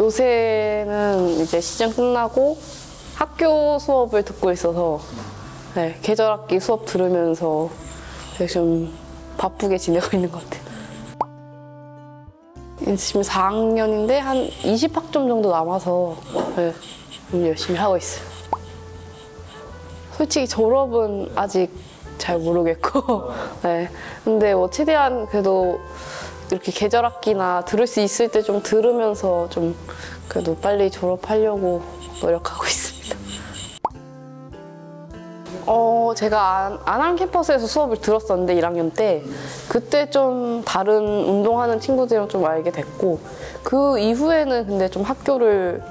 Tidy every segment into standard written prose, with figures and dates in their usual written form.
요새는 이제 시즌 끝나고 학교 수업을 듣고 있어서 네, 계절학기 수업 들으면서 되게 좀 바쁘게 지내고 있는 것 같아요. 지금 4학년인데 한 20학점 정도 남아서 네, 좀 열심히 하고 있어요. 솔직히 졸업은 아직 잘 모르겠고 네, 근데 뭐 최대한 그래도 이렇게 계절학기나 들을 수 있을 때 좀 들으면서 좀 그래도 빨리 졸업하려고 노력하고 있습니다. 제가 안암 캠퍼스에서 수업을 들었었는데 1학년 때 그때 좀 다른 운동하는 친구들이랑 좀 알게 됐고 그 이후에는 근데 좀 학교를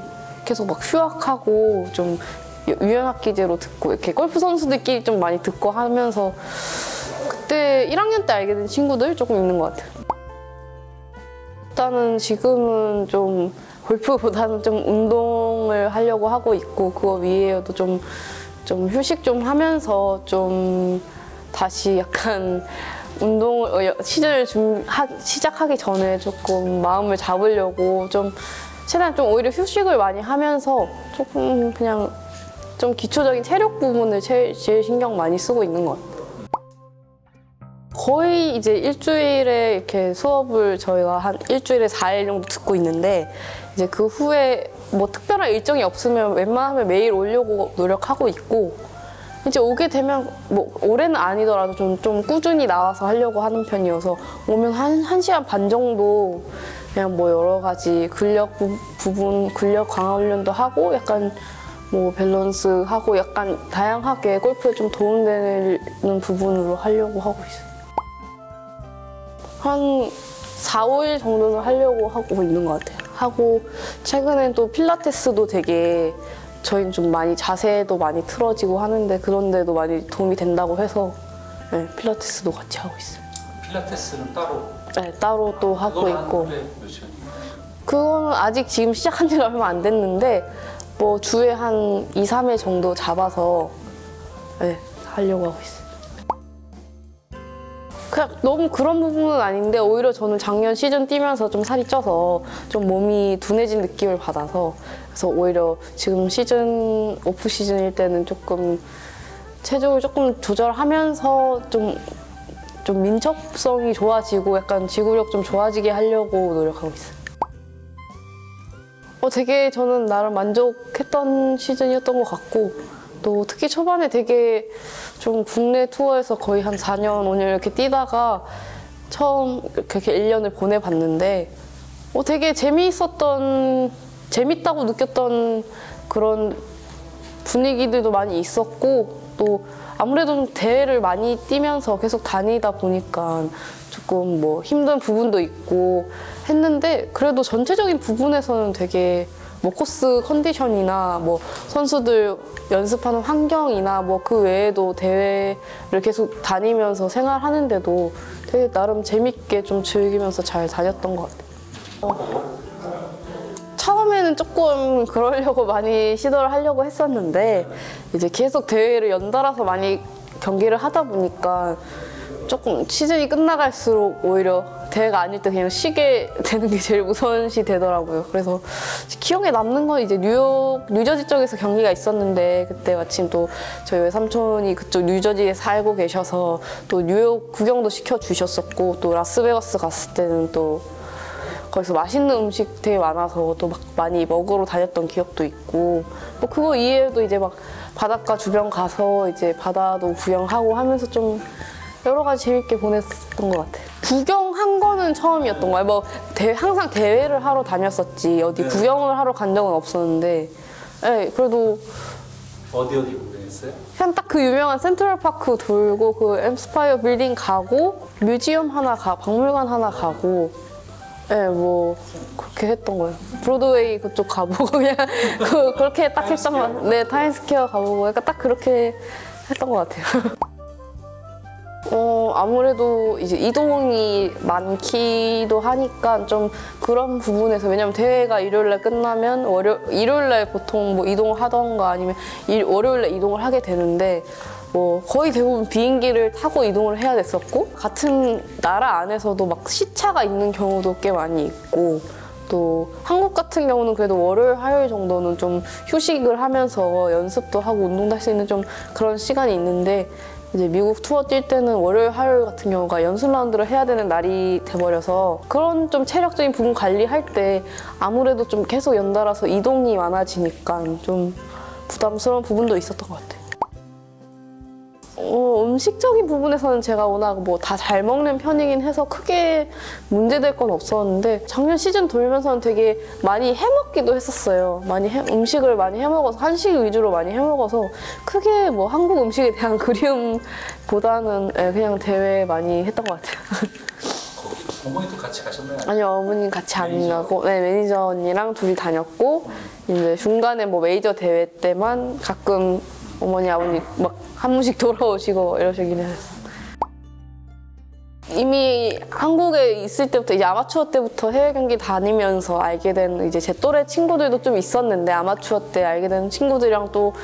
계속 막 휴학하고 좀 유연학기제로 듣고 이렇게 골프 선수들끼리 좀 많이 듣고 하면서 그때 1학년 때 알게 된 친구들 조금 있는 것 같아요. 일단은 지금은 좀 골프보다는 좀 운동을 하려고 하고 있고 그거 위에도 좀 휴식 좀 하면서 좀 다시 약간 운동을 시즌을 시작하기 전에 조금 마음을 잡으려고 좀 최대한 좀 오히려 휴식을 많이 하면서 조금 그냥 좀 기초적인 체력 부분을 제일 신경 많이 쓰고 있는 것 같아요. 거의 이제 일주일에 이렇게 수업을 저희가 한 일주일에 4일 정도 듣고 있는데 이제 그 후에 뭐 특별한 일정이 없으면 웬만하면 매일 오려고 노력하고 있고 이제 오게 되면 뭐 올해는 아니더라도 좀 꾸준히 나와서 하려고 하는 편이어서 오면 한 1시간 반 정도 그냥 뭐 여러 가지 근력 부분 근력 강화 훈련도 하고 약간 뭐 밸런스 하고 약간 다양하게 골프에 좀 도움되는 부분으로 하려고 하고 있어요. 한 4, 5일 정도는 하려고 하고 있는 것 같아요. 하고 최근엔 또 필라테스도 되게 저희는 좀 많이 자세도 많이 틀어지고 하는데 그런 데도 많이 도움이 된다고 해서 네, 필라테스도 같이 하고 있어요. 필라테스는 따로? 네, 따로 또 하고 있고. 몇 시간인가요? 그거는 아직 지금 시작한 지가 얼마 안 됐는데 뭐 주에 한 2, 3회 정도 잡아서 네, 하려고 하고 있어요. 그냥 너무 그런 부분은 아닌데 오히려 저는 작년 시즌 뛰면서 좀 살이 쪄서 좀 몸이 둔해진 느낌을 받아서 그래서 오히려 지금 시즌 오프 시즌일 때는 조금 체중을 조금 조절하면서 좀 민첩성이 좋아지고 약간 지구력 좀 좋아지게 하려고 노력하고 있어요. 되게 저는 나름 만족했던 시즌이었던 것 같고 또 특히 초반에 되게 좀 국내 투어에서 거의 한 4년, 5년 이렇게 뛰다가 처음 이렇게 1년을 보내봤는데 되게 재밌다고 느꼈던 그런 분위기들도 많이 있었고 또 아무래도 좀 대회를 많이 뛰면서 계속 다니다 보니까 조금 뭐 힘든 부분도 있고 했는데 그래도 전체적인 부분에서는 되게 뭐 코스 컨디션이나 뭐 선수들 연습하는 환경이나 뭐 그 외에도 대회를 계속 다니면서 생활하는데도 되게 나름 재밌게 좀 즐기면서 잘 다녔던 것 같아요. 처음에는 조금 그러려고 많이 시도를 하려고 했었는데 이제 계속 대회를 연달아서 많이 경기를 하다 보니까 조금 시즌이 끝나갈수록 오히려 대회가 아닐 때 그냥 쉬게 되는 게 제일 우선시 되더라고요. 그래서 기억에 남는 건 이제 뉴저지 쪽에서 경기가 있었는데 그때 마침 또 저희 외삼촌이 그쪽 뉴저지에 살고 계셔서 또 뉴욕 구경도 시켜주셨었고 또 라스베가스 갔을 때는 또 거기서 맛있는 음식 되게 많아서 또 막 많이 먹으러 다녔던 기억도 있고 뭐 그거 이외에도 이제 막 바닷가 주변 가서 이제 바다도 구경하고 하면서 좀 여러 가지 재밌게 보냈던 것 같아요. 구경한 거는 처음이었던 거예요. 뭐 항상 대회를 하러 다녔었지 어디 구경을 하러 간 적은 없었는데 네, 그래도 어디 구경했어요? 그냥 딱 그 유명한 센트럴파크 돌고 그 엠스파이어 빌딩 가고 뮤지엄 하나 박물관 하나 가고 네, 뭐 그렇게 했던 거예요. 브로드웨이 그쪽 가보고 그냥 그렇게 딱 했던 것 같아요. 네, 타임스퀘어 가보고 약간 딱 그렇게 했던 것 같아요. 아무래도 이제 이동이 많기도 하니까 좀 그런 부분에서 왜냐면 대회가 일요일날 끝나면 일요일날 보통 뭐 이동을 하던가 아니면 월요일날 이동을 하게 되는데 뭐 거의 대부분 비행기를 타고 이동을 해야 됐었고 같은 나라 안에서도 막 시차가 있는 경우도 꽤 많이 있고 또 한국 같은 경우는 그래도 월요일, 화요일 정도는 좀 휴식을 하면서 연습도 하고 운동도 할 수 있는 좀 그런 시간이 있는데 이제 미국 투어 뛸 때는 월요일, 화요일 같은 경우가 연습 라운드를 해야 되는 날이 돼버려서 그런 좀 체력적인 부분 관리할 때 아무래도 좀 계속 연달아서 이동이 많아지니까 좀 부담스러운 부분도 있었던 것 같아요. 음식적인 부분에서는 제가 워낙 뭐 다 잘 먹는 편이긴 해서 크게 문제될 건 없었는데 작년 시즌 돌면서는 되게 많이 해먹기도 했었어요. 음식을 많이 해먹어서 한식 위주로 많이 해먹어서 크게 뭐 한국 음식에 대한 그리움보다는 그냥 대회 많이 했던 것 같아요. 어머니도 같이 가셨나요? 아니요, 어머님 같이 안 가고 매니저 언니랑 둘이 다녔고 이제 중간에 뭐 메이저 대회 때만 가끔 어머니, 아버님 막 한 번씩 돌아오시고 이러시긴 해요. 이미 한국에 있을 때부터 이제 아마추어 때부터 해외 경기 다니면서 알게 된 이제 제 또래 친구들도 좀 있었는데 아마추어 때 알게 된 친구들이랑 또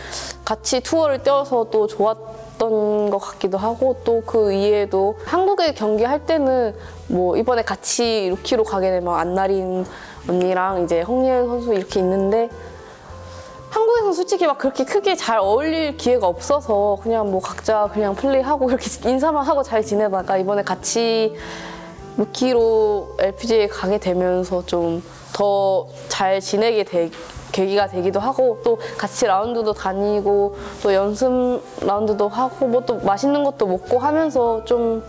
같이 투어를 뛰어서 또 좋았던 것 같기도 하고 또 그 이외에도 한국에 경기할 때는 뭐 이번에 같이 루키로 가게 되면 안나린 언니랑 이제 홍예은 선수 이렇게 있는데 한국에서는 솔직히 막 그렇게 크게 잘 어울릴 기회가 없어서 그냥 뭐 각자 그냥 플레이하고 이렇게 인사만 하고 잘 지내다가 이번에 같이 루키로 LPGA에 가게 되면서 좀 더 잘 지내게 계기가 되기도 하고 또 같이 라운드도 다니고 또 연습 라운드도 하고 뭐 또 맛있는 것도 먹고 하면서 좀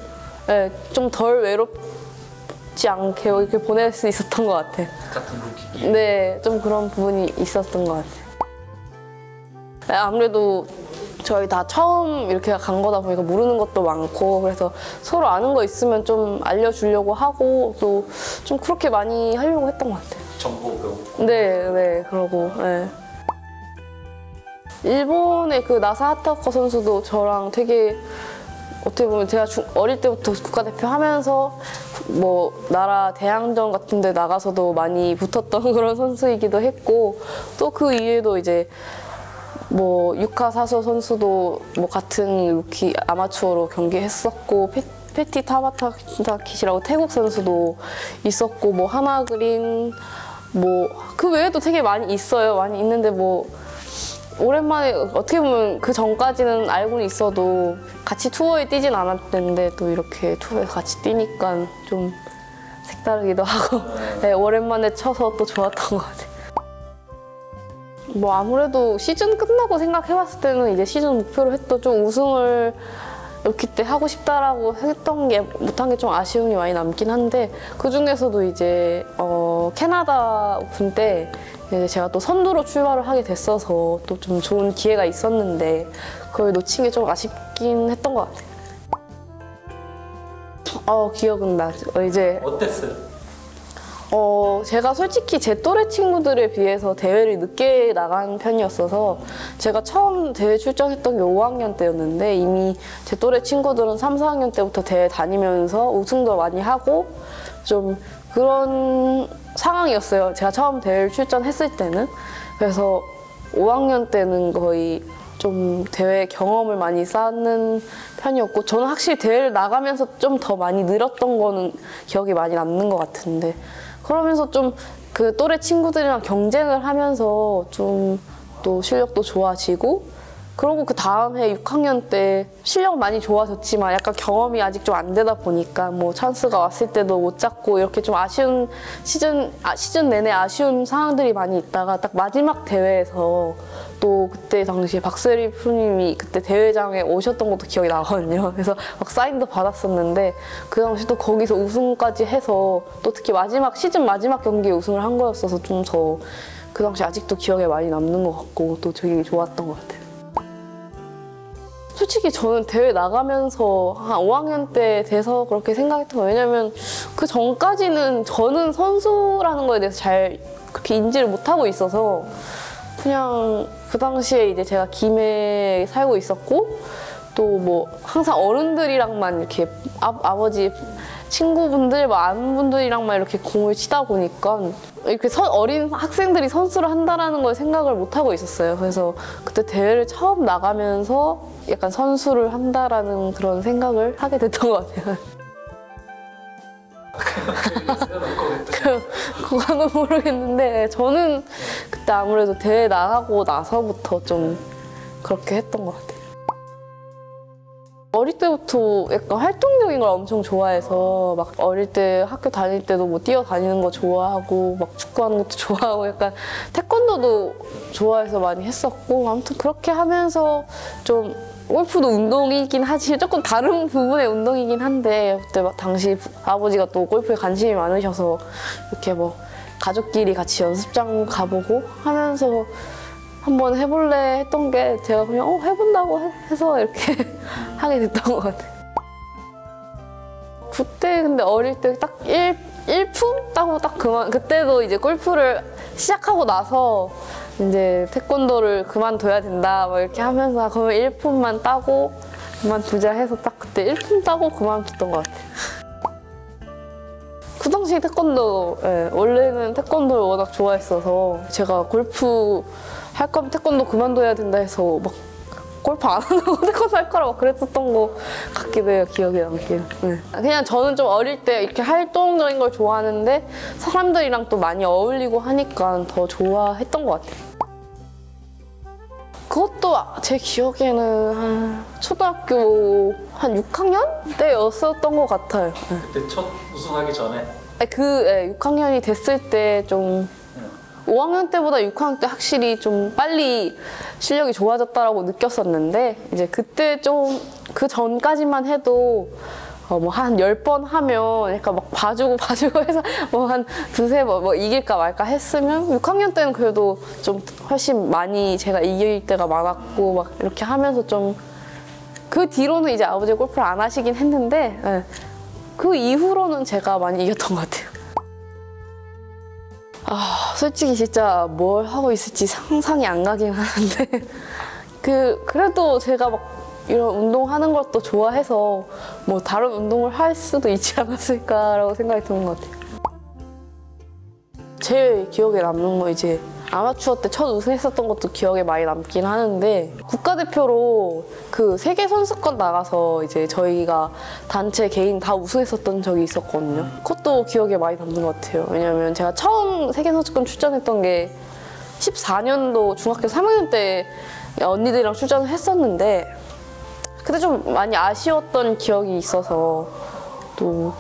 덜 외롭지 않게 이렇게 보낼 수 있었던 것 같아요. 같은 루키. 네, 좀 그런 부분이 있었던 것 같아요. 아무래도 저희 다 처음 이렇게 간 거다 보니까 모르는 것도 많고 그래서 서로 아는 거 있으면 좀 알려주려고 하고 또 좀 그렇게 많이 하려고 했던 것 같아요. 정보 배우고. 네, 그러고 네. 일본의 그 나사 하타오카 선수도 저랑 되게 어떻게 보면 제가 어릴 때부터 국가대표 하면서 뭐 나라 대항전 같은 데 나가서도 많이 붙었던 그런 선수이기도 했고 또 그 이외에도 이제 뭐 유카 사소 선수도 뭐 같은 루키 아마추어로 경기했었고 패티 타바타키시라고 태국 선수도 있었고 뭐 하나그린 뭐 그 외에도 되게 많이 있어요. 많이 있는데 뭐 오랜만에 어떻게 보면 그 전까지는 알고는 있어도 같이 투어에 뛰진 않았는데 또 이렇게 투어에 같이 뛰니까 좀 색다르기도 하고 네, 오랜만에 쳐서 또 좋았던 것 같아요. 뭐 아무래도 시즌 끝나고 생각해봤을 때는 이제 시즌 목표로 했던 좀 우승을 이렇게 때 하고 싶다라고 했던 게 못한 게 좀 아쉬움이 많이 남긴 한데 그 중에서도 이제 캐나다 오픈 때 이제 제가 또 선두로 출발을 하게 됐어서 또 좀 좋은 기회가 있었는데 그걸 놓친 게 좀 아쉽긴 했던 것 같아요. 기억은 나죠. 이제 어땠어요? 제가 솔직히 제 또래 친구들에 비해서 대회를 늦게 나간 편이었어서 제가 처음 대회 출전했던 게 5학년 때였는데 이미 제 또래 친구들은 3, 4학년 때부터 대회 다니면서 우승도 많이 하고 좀 그런 상황이었어요. 제가 처음 대회를 출전했을 때는. 그래서 5학년 때는 거의 좀 대회 경험을 많이 쌓는 편이었고 저는 확실히 대회를 나가면서 좀 더 많이 늘었던 거는 기억이 많이 남는 것 같은데 그러면서 좀 그 또래 친구들이랑 경쟁을 하면서 좀 또 실력도 좋아지고 그러고 그 다음 해 6학년 때 실력 많이 좋아졌지만 약간 경험이 아직 좀 안 되다 보니까 뭐 찬스가 왔을 때도 못 잡고 이렇게 좀 아쉬운 시즌 내내 아쉬운 상황들이 많이 있다가 딱 마지막 대회에서 또 그때 당시에 박세리 프로님이 그때 대회장에 오셨던 것도 기억이 나거든요. 그래서 막 사인도 받았었는데 그 당시 또 거기서 우승까지 해서 또 특히 시즌 마지막 경기에 우승을 한 거였어서 좀 더 그 당시 아직도 기억에 많이 남는 것 같고 또 되게 좋았던 것 같아요. 솔직히 저는 대회 나가면서 한 5학년 때 돼서 그렇게 생각했던 거예요. 왜냐면 그 전까지는 저는 선수라는 거에 대해서 잘 그렇게 인지를 못하고 있어서 그냥 그 당시에 이제 제가 김해에 살고 있었고 또 뭐 항상 어른들이랑만 이렇게 아버지 친구분들, 아는 분들이랑만 이렇게 공을 치다 보니까 이렇게 어린 학생들이 선수를 한다라는 걸 생각을 못 하고 있었어요. 그래서 그때 대회를 처음 나가면서 약간 선수를 한다라는 그런 생각을 하게 됐던 것 같아요. 세워놓고 그랬더니 그거는 모르겠는데 저는 그때 아무래도 대회 나가고 나서부터 좀 그렇게 했던 것 같아요. 어릴 때부터 약간 활동적인 걸 엄청 좋아해서 막 어릴 때 학교 다닐 때도 뭐 뛰어다니는 거 좋아하고 막 축구하는 것도 좋아하고 약간 태권도도 좋아해서 많이 했었고 아무튼 그렇게 하면서 좀 골프도 운동이긴 하지 조금 다른 부분의 운동이긴 한데 그때 막 당시 아버지가 또 골프에 관심이 많으셔서 이렇게 뭐 가족끼리 같이 연습장 가보고 하면서 한번 해볼래 했던 게 제가 그냥 해본다고 해서 이렇게 하게 됐던 것 같아요. 그때 근데 어릴 때 딱 1품 따고 딱 그만 그때도 이제 골프를 시작하고 나서 이제 태권도를 그만둬야 된다 뭐 이렇게 하면서 그러면 1품만 따고 그만두자 해서 딱 그때 1품 따고 그만뒀던 것 같아요. 그 당시 태권도 원래는 태권도를 워낙 좋아했어서 제가 골프 할 거면 태권도 그만둬야 된다 해서 막 골프 안 한다고 태권도 할 거라고 그랬었던 거 같기도 해요. 기억에 남기는. 네. 그냥 저는 좀 어릴 때 이렇게 활동적인 걸 좋아하는데 사람들이랑 또 많이 어울리고 하니까 더 좋아했던 것 같아요. 그것도 제 기억에는 한 초등학교 한 6학년 때였었던 것 같아요. 네. 그때 첫 우승하기 전에 6학년이 됐을 때 좀 5학년 때보다 6학년 때 확실히 좀 빨리 실력이 좋아졌다라고 느꼈었는데 이제 그때 좀 그 전까지만 해도 뭐 한 10번 하면 약간 막 봐주고 해서 뭐 한 두세 번 뭐 이길까 말까 했으면 6학년 때는 그래도 좀 훨씬 많이 제가 이길 때가 많았고 막 이렇게 하면서 좀 그 뒤로는 이제 아버지 골프를 안 하시긴 했는데 그 이후로는 제가 많이 이겼던 것 같아요. 솔직히 진짜 뭘 하고 있을지 상상이 안 가긴 하는데 그래도 제가 막 이런 운동하는 것도 좋아해서 뭐 다른 운동을 할 수도 있지 않았을까라고 생각이 드는 것 같아요. 제일 기억에 남는 거 이제 아마추어 때 첫 우승했었던 것도 기억에 많이 남긴 하는데 국가대표로 그 세계 선수권 나가서 이제 저희가 단체 개인 다 우승했었던 적이 있었거든요. 그것도 기억에 많이 남는 것 같아요. 왜냐면 제가 처음 세계 선수권 출전했던 게 14년도 중학교 3학년 때 언니들이랑 출전을 했었는데 그때 좀 많이 아쉬웠던 기억이 있어서 또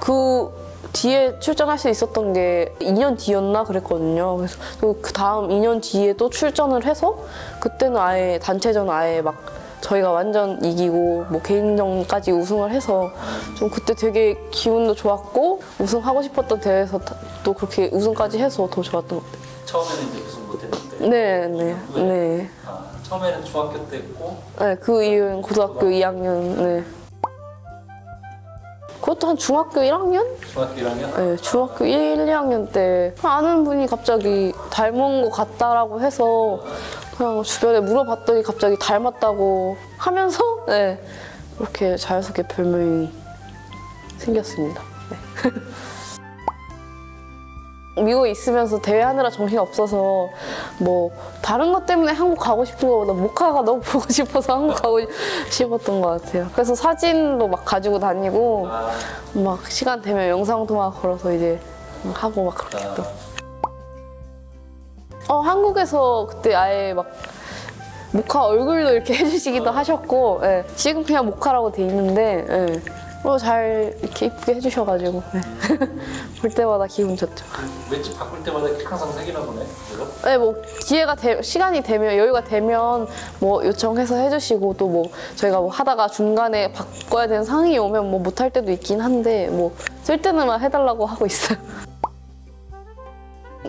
그 뒤에 출전할 수 있었던 게 2년 뒤였나 그랬거든요. 그래서 또 그 다음 2년 뒤에 또 출전을 해서 그때는 아예 단체전 아예 막 저희가 완전 이기고 뭐 개인전까지 우승을 해서 좀 그때 되게 기분도 좋았고 우승하고 싶었던 대회에서 또 그렇게 우승까지 해서 더 좋았던 것 같아요. 처음에는 이제 우승 못했는데 네. 처음에는 중학교 때 했고 네, 그 이후엔 고등학교 2학년 네. 그것도 한 중학교 1학년? 중학교 1학년? 네, 중학교 1, 2학년 때 아는 분이 갑자기 닮은 것 같다라고 해서 그냥 주변에 물어봤더니 갑자기 닮았다고 하면서 네, 이렇게 자연스럽게 별명이 생겼습니다. 네. 미국에 있으면서 대회하느라 정신이 없어서 뭐 다른 것 때문에 한국 가고 싶은 것보다 모카가 너무 보고 싶어서 한국 가고 싶었던 것 같아요. 그래서 사진도 막 가지고 다니고 막 시간 되면 영상통화 걸어서 이제 하고 막 그렇게 했던. 한국에서 그때 아예 막 모카 얼굴도 이렇게 해주시기도 하셨고 네. 지금 그냥 모카라고 돼 있는데 네. 잘 이렇게 이쁘게 해주셔가지고 네. 볼 때마다 기분 좋죠. 왠지 바꿀 때마다 이렇게 항상 생기나 보네. 그죠? 네, 뭐 기회가 시간이 되면 여유가 되면 뭐 요청해서 해주시고 또 뭐 저희가 뭐 하다가 중간에 바꿔야 되는 상황이 오면 뭐 못할 때도 있긴 한데 뭐 쓸 때는만 해달라고 하고 있어요.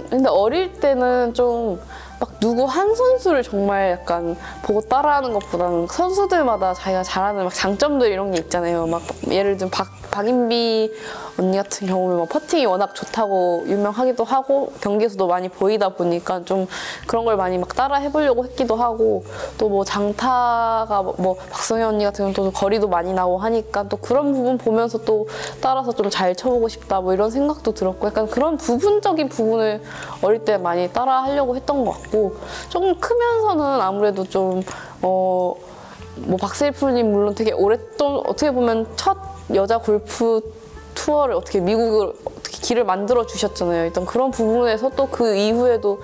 근데 어릴 때는 좀 막 누구 한 선수를 정말 약간 보고 따라하는 것보다는 선수들마다 자기가 잘하는 막 장점들 이런 게 있잖아요. 막 예를 들면 박인비 언니 같은 경우는 막 퍼팅이 워낙 좋다고 유명하기도 하고 경기에서도 많이 보이다 보니까 좀 그런 걸 많이 막 따라 해보려고 했기도 하고 또 뭐 장타가 뭐 박성현 언니 같은 경우는 또 거리도 많이 나고 하니까 또 그런 부분 보면서 또 따라서 좀 잘 쳐보고 싶다 뭐 이런 생각도 들었고 약간 그런 부분적인 부분을 어릴 때 많이 따라 하려고 했던 것 같고 조금 크면서는 아무래도 좀 뭐 박세일 프로님 물론 되게 오랫동안 어떻게 보면 첫 여자 골프 투어를 어떻게 미국을 어떻게 길을 만들어 주셨잖아요. 일단 그런 부분에서 또 그 이후에도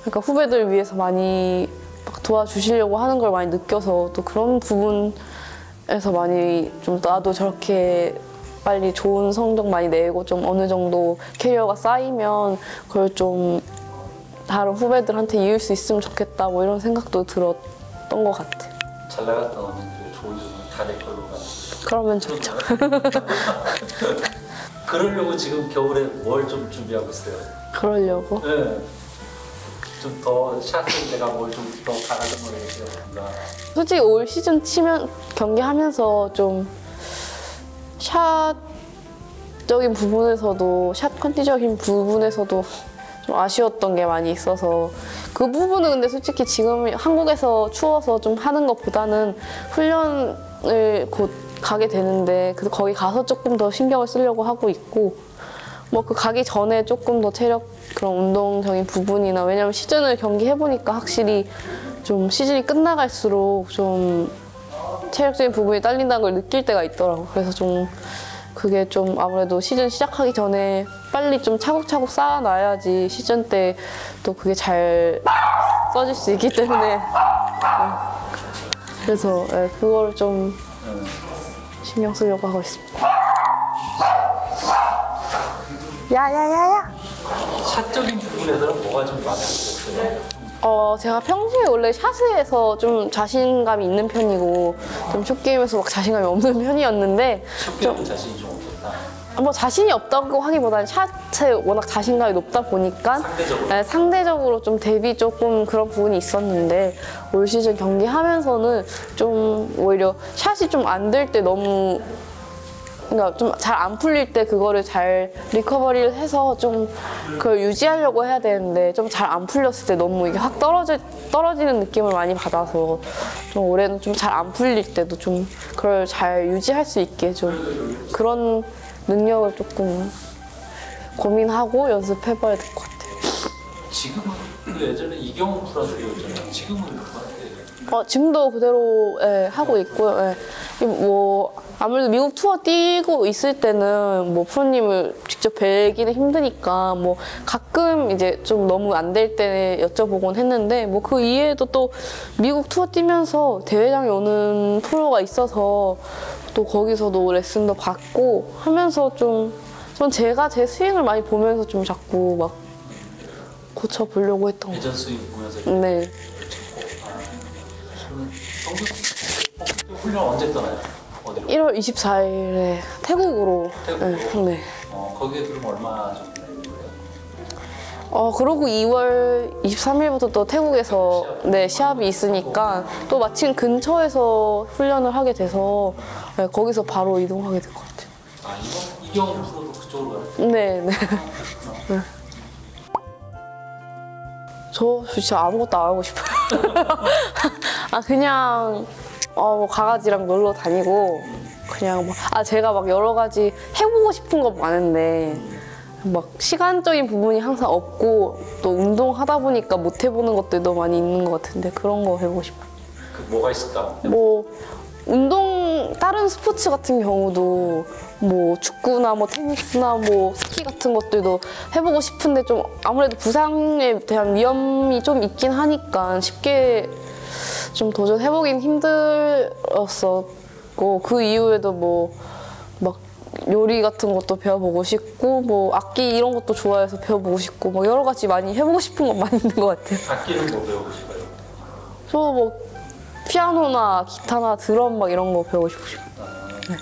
그러니까 후배들 위해서 많이 막 도와주시려고 하는 걸 많이 느껴서 또 그런 부분에서 많이 좀 나도 저렇게 빨리 좋은 성적 많이 내고 좀 어느 정도 캐리어가 쌓이면 그걸 좀 다른 후배들한테 이을 수 있으면 좋겠다 뭐 이런 생각도 들었던 것 같아요. 잘 나갔던 언니들의 좋은 점은 다 내 걸로 가는. 그러면 좋죠. 그러려고 지금 겨울에 뭘 좀 준비하고 있어요? 그러려고. 네. 좀 더 샷을 내가 뭘 좀 더 강하게 모르겠어요. 뭔가. 솔직히 올 시즌 치면 경기하면서 좀 샷적인 부분에서도 샷 컨디적인 부분에서도 좀 아쉬웠던 게 많이 있어서 그 부분은 근데 솔직히 지금 한국에서 추워서 좀 하는 것보다는 훈련을 곧 가게 되는데 거기 가서 조금 더 신경을 쓰려고 하고 있고 뭐 그 가기 전에 조금 더 체력 그런 운동적인 부분이나 왜냐면 시즌을 경기해보니까 확실히 좀 시즌이 끝나갈수록 좀 체력적인 부분이 딸린다는 걸 느낄 때가 있더라고. 그래서 좀 그게 좀 아무래도 시즌 시작하기 전에 빨리 좀 차곡차곡 쌓아놔야지 시즌 때 또 그게 잘 써질 수 있기 때문에 그래서 그거를 좀 신경 쓰려고 하고 있습니다. 야야야야. 샷적인 부분에서는 뭐가 좀 마음에 안 들었어요? 제가 평소에 원래 샷에서 좀 자신감이 있는 편이고 좀 숏게임에서 막 자신감이 없는 편이었는데 숏게임은 자신이 좀 없었다. 뭐 자신이 없다고 하기보다는 샷에 워낙 자신감이 높다 보니까 상대적으로? 상대적으로 좀 대비 조금 그런 부분이 있었는데 올 시즌 경기하면서는 좀 오히려 샷이 좀 안 될 때 너무 그러니까 좀 잘 안 풀릴 때 그거를 잘 리커버리를 해서 좀 그걸 유지하려고 해야 되는데 좀 잘 안 풀렸을 때 너무 이게 확 떨어지는 느낌을 많이 받아서 좀 올해는 좀 잘 안 풀릴 때도 좀 그걸 잘 유지할 수 있게 좀 그런 능력을 조금 고민하고 연습해봐야 될 것 같아요. 지금은 그 예전에 이경훈 프로였잖아요. 지금은 그만해. 지금도 그대로 하고 있고요. 뭐 아무래도 미국 투어 뛰고 있을 때는 뭐 프로님을 직접 뵈기는 힘드니까 뭐 가끔 이제 좀 너무 안 될 때 여쭤보곤 했는데 뭐 그 이외에도 또 미국 투어 뛰면서 대회장에 오는 프로가 있어서 또 거기서도 레슨도 받고 하면서 좀 제가 제 스윙을 많이 보면서 좀 자꾸 막 고쳐보려고 했던 것 예전 스윙 보면서 같아요. 네. 성적 훈련 언제 떠나요? 어디로? 1월 24일에 태국으로. 태국으로? 네. 거기에 그럼 얼마 정도 되는 거예요? 그러고 2월 23일부터 또 태국에서 시합이 있으니까 또 마침 근처에서 훈련을 하게 돼서 거기서 바로 이동하게 될 것 같아요. 이경훈 프로도 그쪽으로 가요? 네. 네. 저 진짜 아무것도 안 하고 싶어요. 그냥 뭐 강아지랑 놀러 다니고 그냥 제가 막 여러 가지 해보고 싶은 거 많은데 막 시간적인 부분이 항상 없고 또 운동하다 보니까 못 해보는 것들도 많이 있는 것 같은데 그런 거 해보고 싶어요. 뭐가 있을까? 뭐 다른 스포츠 같은 경우도 뭐 축구나 뭐 테니스나 뭐 스키 같은 것들도 해보고 싶은데 좀 아무래도 부상에 대한 위험이 좀 있긴 하니까 쉽게 좀 도전해보긴 힘들었었고 그 이후에도 뭐 막 요리 같은 것도 배워보고 싶고 뭐 악기 이런 것도 좋아해서 배워보고 싶고 뭐 여러 가지 많이 해보고 싶은 건 많이 있는 것 같아요. 악기는 뭐 배우고 싶어요? 저 뭐 피아노나 기타나 드럼 막 이런 거 배우고 싶어요.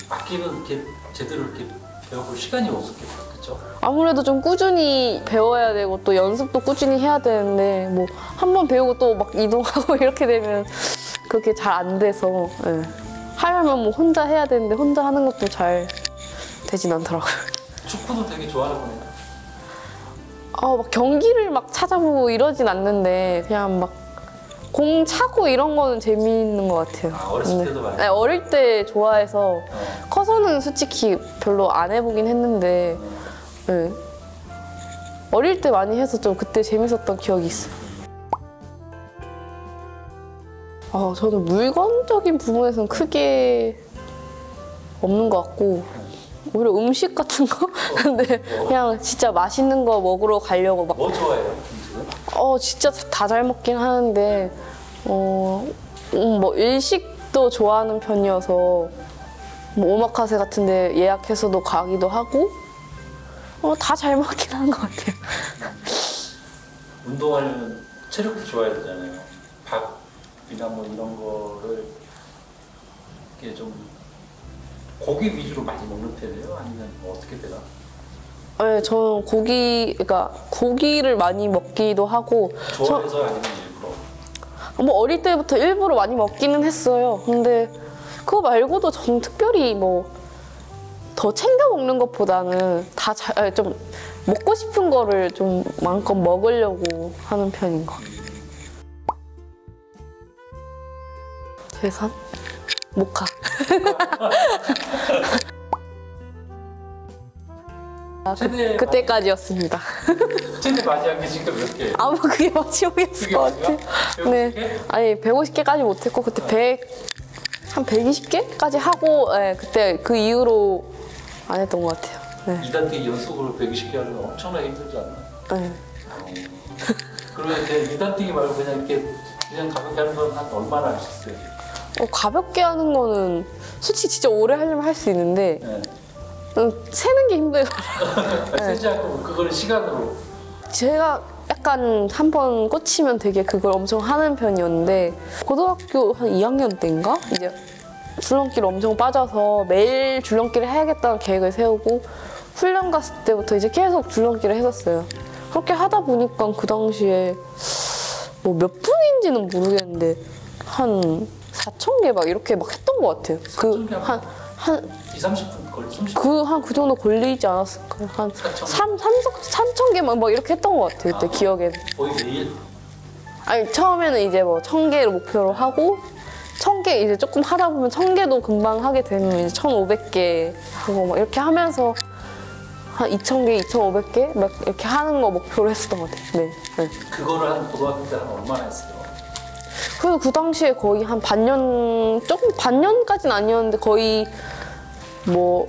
악기는 이렇게 제대로 이렇게 배워볼 시간이 없었겠죠, 그렇죠? 아무래도 좀 꾸준히 배워야 되고 또 연습도 꾸준히 해야 되는데 뭐 한 번 배우고 또 막 이동하고 이렇게 되면 그렇게 잘 안 돼서 하려면 뭐 혼자 해야 되는데 혼자 하는 것도 잘 되진 않더라고요. 축구도 되게 좋아하는 거네요. 막 경기를 막 찾아보고 이러진 않는데 그냥 막 공 차고 이런 거는 재미있는 것 같아요. 어렸을 때도 많이? 네, 어릴 때 좋아해서 커서는 솔직히 별로 안 해보긴 했는데 네. 어릴 때 많이 해서 좀 그때 재밌었던 기억이 있어요. 저는 물건적인 부분에서는 크게 없는 것 같고 오히려 음식 같은 거? 근데 그냥 진짜 맛있는 거 먹으러 가려고 막. 뭐 좋아해요? 음식은? 진짜 다 잘 먹긴 하는데, 뭐 일식도 좋아하는 편이어서, 뭐 오마카세 같은데 예약해서도 가기도 하고, 다 잘 먹긴 하는 것 같아요. 운동하려면 체력도 좋아야 되잖아요. 밥이나 뭐 이런 거를 이게 좀 고기 위주로 많이 먹는 편이에요? 아니면 뭐 어떻게 되나? 네, 저는 그러니까 고기를 많이 먹기도 하고, 좋아해서 아니면 일부러? 뭐 어릴 때부터 일부러 많이 먹기는 했어요. 근데 그거 말고도 전 특별히 뭐 더 챙겨 먹는 것보다는 좀 먹고 싶은 거를 좀 마음껏 먹으려고 하는 편인 것 같아요. 재산? 모카. 그때까지였습니다. 최대 많이 한 게 지금 몇 개예요? 아마 그게 맞추겠을 것 같아요. 네. 아니 150개까지 못했고 그때 한 120개까지 하고 그때 그 이후로 안 했던 것 같아요. 네. 2단계 연속으로 120개 하면 엄청나게 힘들지 않나? 네. 그러면 이제 2단뛰기 말고 그냥 가볍게 하는 건 한 얼마나 하셨어요? 가볍게 하는 거는 솔직히 진짜 오래 하려면 할 수 있는데 네. 세는 게 힘들어요. 세지 않고 그걸 시간으로. 제가 약간 한 번 꽂히면 되게 그걸 엄청 하는 편이었는데 고등학교 한 2학년 때인가? 이제 줄넘기를 엄청 빠져서 매일 줄넘기를 해야겠다는 계획을 세우고 훈련 갔을 때부터 이제 계속 줄넘기를 했었어요. 그렇게 하다 보니까 그 당시에 뭐 몇 분인지는 모르겠는데 한 4,000개 막 이렇게 막 했던 것 같아요. 4,000개 한 2, 30분 걸리죠? 그 정도 걸리지 않았을까요? 한 3,000개 막 이렇게 했던 것 같아요. 그때 기억에는. 거의 매일? 아니 처음에는 이제 뭐 1,000개를 목표로 하고 1,000개 이제 조금 하다 보면 1,000개도 금방 하게 되면 이제 1,500개 하고 막 이렇게 하면서 한 2,000개, 2,500개 막 이렇게 하는 거 목표로 했었던 것 같아요. 네. 네. 그거를 한 고등학교 때 한 얼마나 했어요? 그래서 그 당시에 거의 한 반년까지는 아니었는데 거의 뭐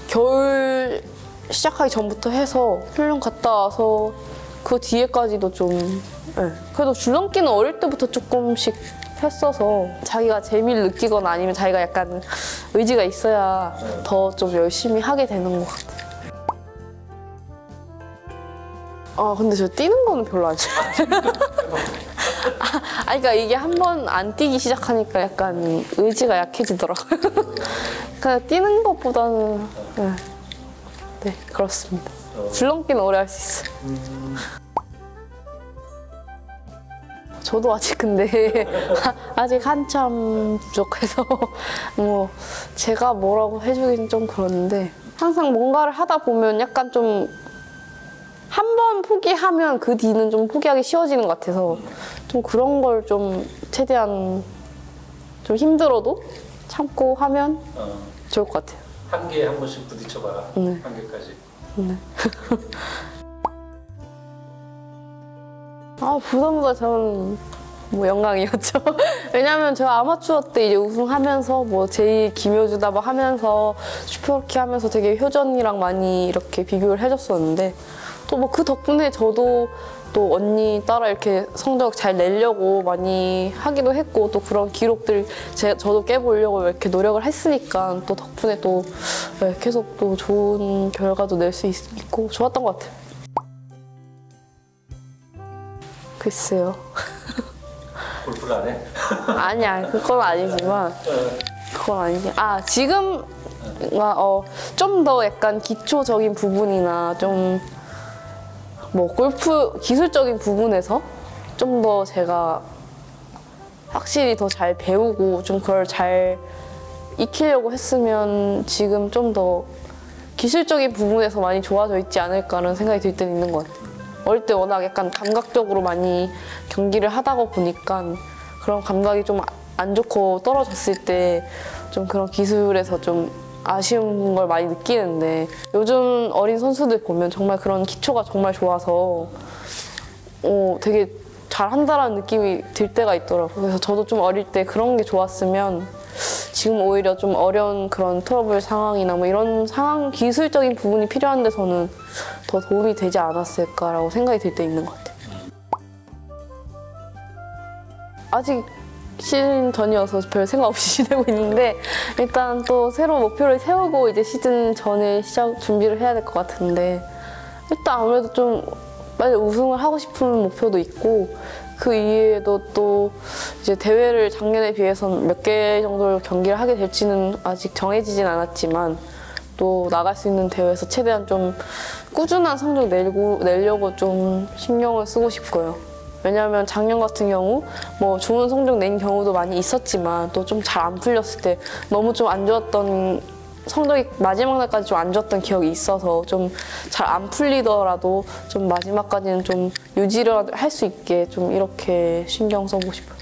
겨울 시작하기 전부터 해서 훈련 갔다 와서 그 뒤에까지도 좀 그래도 줄넘기는 어릴 때부터 조금씩 했어서 자기가 재미를 느끼거나 아니면 자기가 약간 의지가 있어야 더 좀 열심히 하게 되는 것 같아요. 근데 저 뛰는 거는 별로 안 좋아해요. 그러니까 이게 한 번 안 뛰기 시작하니까 약간 의지가 약해지더라고요. 그러니까 뛰는 것보다는 네, 그렇습니다. 줄넘기는 오래 할 수 있어요. 저도 아직 근데 아직 한참 부족해서 뭐 제가 뭐라고 해주긴 좀 그런데 항상 뭔가를 하다 보면 약간 좀 한 번 포기하면 그 뒤는 좀 포기하기 쉬워지는 것 같아서 좀 그런 걸 좀 최대한 좀 힘들어도 참고 하면 좋을 것 같아요. 한 개에 한 번씩 부딪혀봐라. 네. 한 개까지. 네. 부담보다 저는 뭐 영광이었죠. 왜냐면 제가 아마추어 때 이제 우승하면서 뭐 제2 김효주다 뭐 하면서 슈퍼루키 하면서 되게 효전이랑 많이 이렇게 비교를 해줬었는데 또 뭐 그 덕분에 저도 또 언니 따라 이렇게 성적 잘 내려고 많이 하기도 했고 또 그런 기록들 저도 깨보려고 이렇게 노력을 했으니까 또 덕분에 또 계속 또 좋은 결과도 낼 수 있고 좋았던 것 같아요. 글쎄요. 골프를 안 해? 아니야, 그건 아니지만 그건 아니지. 지금 좀 더 약간 기초적인 부분이나 좀 뭐 골프 기술적인 부분에서 좀 더 제가 확실히 더 잘 배우고 좀 그걸 잘 익히려고 했으면 지금 좀 더 기술적인 부분에서 많이 좋아져 있지 않을까라는 생각이 들 때는 있는 것 같아요. 어릴 때 워낙 약간 감각적으로 많이 경기를 하다가 보니까 그런 감각이 좀 안 좋고 떨어졌을 때 좀 그런 기술에서 좀 아쉬운 걸 많이 느끼는데 요즘 어린 선수들 보면 정말 그런 기초가 정말 좋아서 되게 잘한다라는 느낌이 들 때가 있더라고요. 그래서 저도 좀 어릴 때 그런 게 좋았으면 지금 오히려 좀 어려운 그런 트러블 상황이나 뭐 이런 상황, 기술적인 부분이 필요한 데서는 더 도움이 되지 않았을까라고 생각이 들 때 있는 것 같아요. 아직 시즌 전이어서 별 생각 없이 지내고 있는데 일단 또 새로운 목표를 세우고 이제 시즌 전에 준비를 해야 될 것 같은데 일단 아무래도 좀 빨리 우승을 하고 싶은 목표도 있고 그 이외에도 또 이제 대회를 작년에 비해서는 몇 개 정도 경기를 하게 될지는 아직 정해지진 않았지만 또 나갈 수 있는 대회에서 최대한 좀 꾸준한 성적 내려고 좀 신경을 쓰고 싶고요. 왜냐하면 작년 같은 경우 뭐 좋은 성적 낸 경우도 많이 있었지만 또 좀 잘 안 풀렸을 때 너무 좀 안 좋았던 성적이 마지막 날까지 좀 안 좋았던 기억이 있어서 좀 잘 안 풀리더라도 좀 마지막까지는 좀 유지를 할 수 있게 좀 이렇게 신경 써보고 싶어요.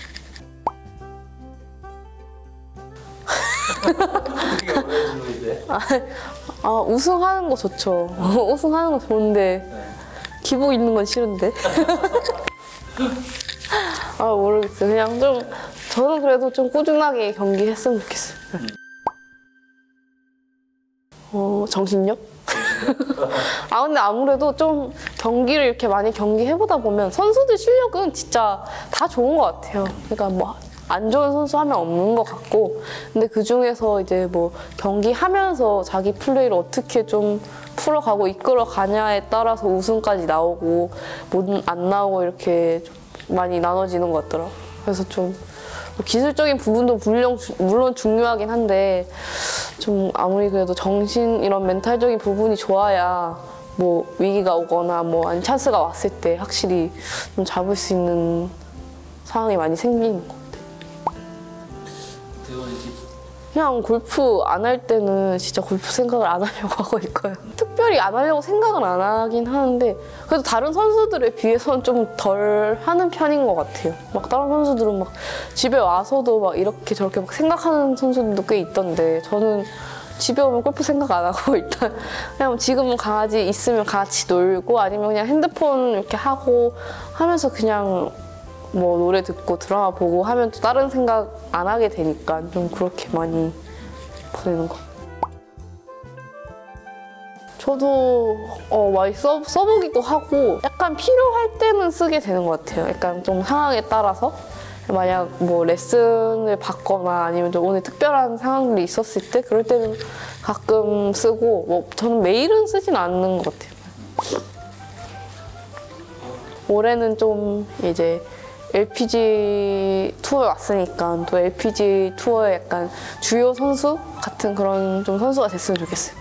그게 왜 질문인데? 우승하는 거 좋죠. 우승하는 거 좋은데 기복 있는 건 싫은데. 모르겠어요. 그냥 좀 저는 그래도 좀 꾸준하게 경기했으면 좋겠어요. 정신력? 근데 아무래도 좀 경기를 이렇게 많이 경기해보다 보면 선수들 실력은 진짜 다 좋은 것 같아요. 그러니까 뭐 안 좋은 선수 하면 없는 것 같고 근데 그 중에서 이제 뭐 경기하면서 자기 플레이를 어떻게 좀 풀어가고 이끌어가냐에 따라서 우승까지 나오고 못 안 나오고 이렇게 좀 많이 나눠지는 것 같더라고요. 그래서 좀 기술적인 부분도 물론 중요하긴 한데 좀 아무리 그래도 정신 이런 멘탈적인 부분이 좋아야 뭐 위기가 오거나 뭐 아니 찬스가 왔을 때 확실히 좀 잡을 수 있는 상황이 많이 생기는 것 같아요. 그냥 골프 안 할 때는 진짜 골프 생각을 안 하려고 하고 있고요. 특별히 안 하려고 생각은 안 하긴 하는데 그래도 다른 선수들에 비해서는 좀 덜 하는 편인 것 같아요. 막 다른 선수들은 막 집에 와서도 막 이렇게 저렇게 막 생각하는 선수들도 꽤 있던데 저는 집에 오면 골프 생각 안 하고 일단 그냥 지금은 강아지 있으면 같이 놀고 아니면 그냥 핸드폰 이렇게 하고 하면서 그냥 뭐 노래 듣고 드라마 보고 하면 또 다른 생각 안 하게 되니까 좀 그렇게 많이 보내는 거. 저도 많이 써보기도 하고 약간 필요할 때는 쓰게 되는 것 같아요. 약간 좀 상황에 따라서 만약 뭐 레슨을 받거나 아니면 좀 오늘 특별한 상황들이 있었을 때 그럴 때는 가끔 쓰고 뭐 저는 매일은 쓰진 않는 것 같아요. 올해는 좀 이제 LPG 투어에 왔으니까 또 LPG 투어의 약간 주요 선수 같은 그런 좀 선수가 됐으면 좋겠어요.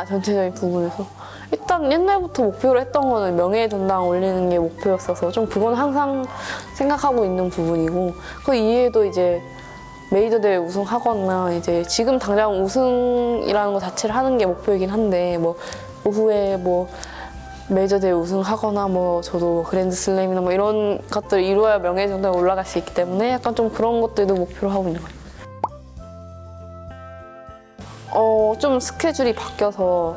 전체적인 부분에서. 일단 옛날부터 목표로 했던 거는 명예의 전당 올리는 게 목표였어서 좀 그건 항상 생각하고 있는 부분이고 그 이외에도 이제 메이저 대회 우승하거나 이제 지금 당장 우승이라는 것 자체를 하는 게 목표이긴 한데 뭐 오후에 뭐 메이저 대회 우승하거나 뭐 저도 그랜드슬램이나 뭐 이런 것들을 이루어야 명예의 전당에 올라갈 수 있기 때문에 약간 좀 그런 것들도 목표로 하고 있는 것 같아요. 좀 스케줄이 바뀌어서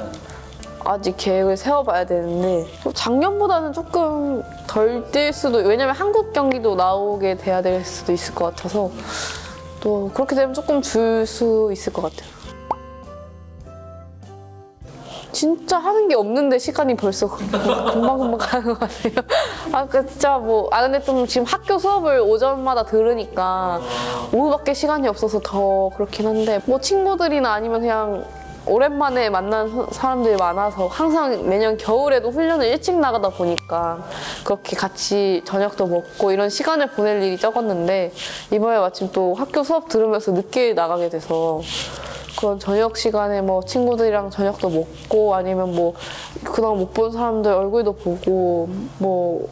아직 계획을 세워봐야 되는데 작년보다는 조금 덜 뛸 수도 왜냐면 한국 경기도 나오게 돼야 될 수도 있을 것 같아서 또 그렇게 되면 조금 줄 수 있을 것 같아요. 진짜 하는 게 없는데 시간이 벌써 금방금방 가는 것 같아요. 진짜 뭐, 근데 좀 지금 학교 수업을 오전마다 들으니까 오후밖에 시간이 없어서 더 그렇긴 한데 뭐 친구들이나 아니면 그냥 오랜만에 만난 사람들이 많아서 항상 매년 겨울에도 훈련을 일찍 나가다 보니까 그렇게 같이 저녁도 먹고 이런 시간을 보낼 일이 적었는데 이번에 마침 또 학교 수업 들으면서 늦게 나가게 돼서 그런 저녁 시간에 뭐 친구들이랑 저녁도 먹고 아니면 뭐 그동안 못 본 사람들 얼굴도 보고 뭐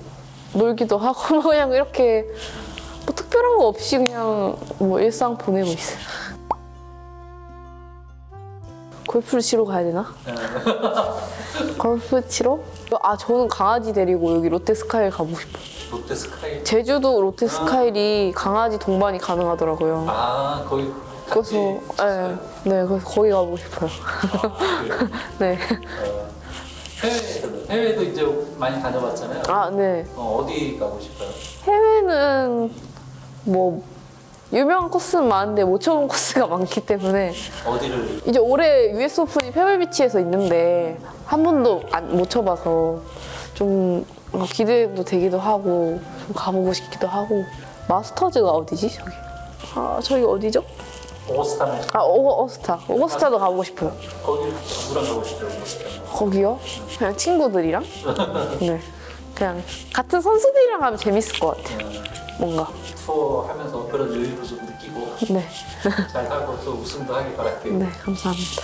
놀기도 하고 뭐 그냥 이렇게 뭐 특별한 거 없이 그냥 뭐 일상 보내고 있어요. 골프를 치러 가야 되나? 골프 치러? 저는 강아지 데리고 여기 롯데스카이를 가보고 싶어요. 롯데스카이? 제주도 롯데스카이리 강아지 동반이 가능하더라고요. 거기 그래서 네, 그래서 거기 가보고 싶어요. 네. 해외도 이제 많이 다녀봤잖아요. 네. 어디 가고 싶어요? 해외는 뭐 유명한 코스는 많은데 못 쳐본 코스가 많기 때문에 어디를 이제 올해 US 오픈이 페블비치에서 있는데 한 번도 못 쳐봐서 좀 기대도 되기도 하고 좀 가보고 싶기도 하고. 마스터즈가 어디지 저기? 아 저기 어디죠? 오스타는 오거스타. 오거스타도 가보고 싶어요. 거기 누구랑 가고 싶어요? 오스타. 거기요? 그냥 친구들이랑? 네. 그냥 같은 선수들이랑 가면 재밌을 것 같아요. 뭔가. 투어 하면서 그런 여유를 좀 느끼고 네. 잘 하고 또 우승도 하길 바랄게요. 네, 감사합니다.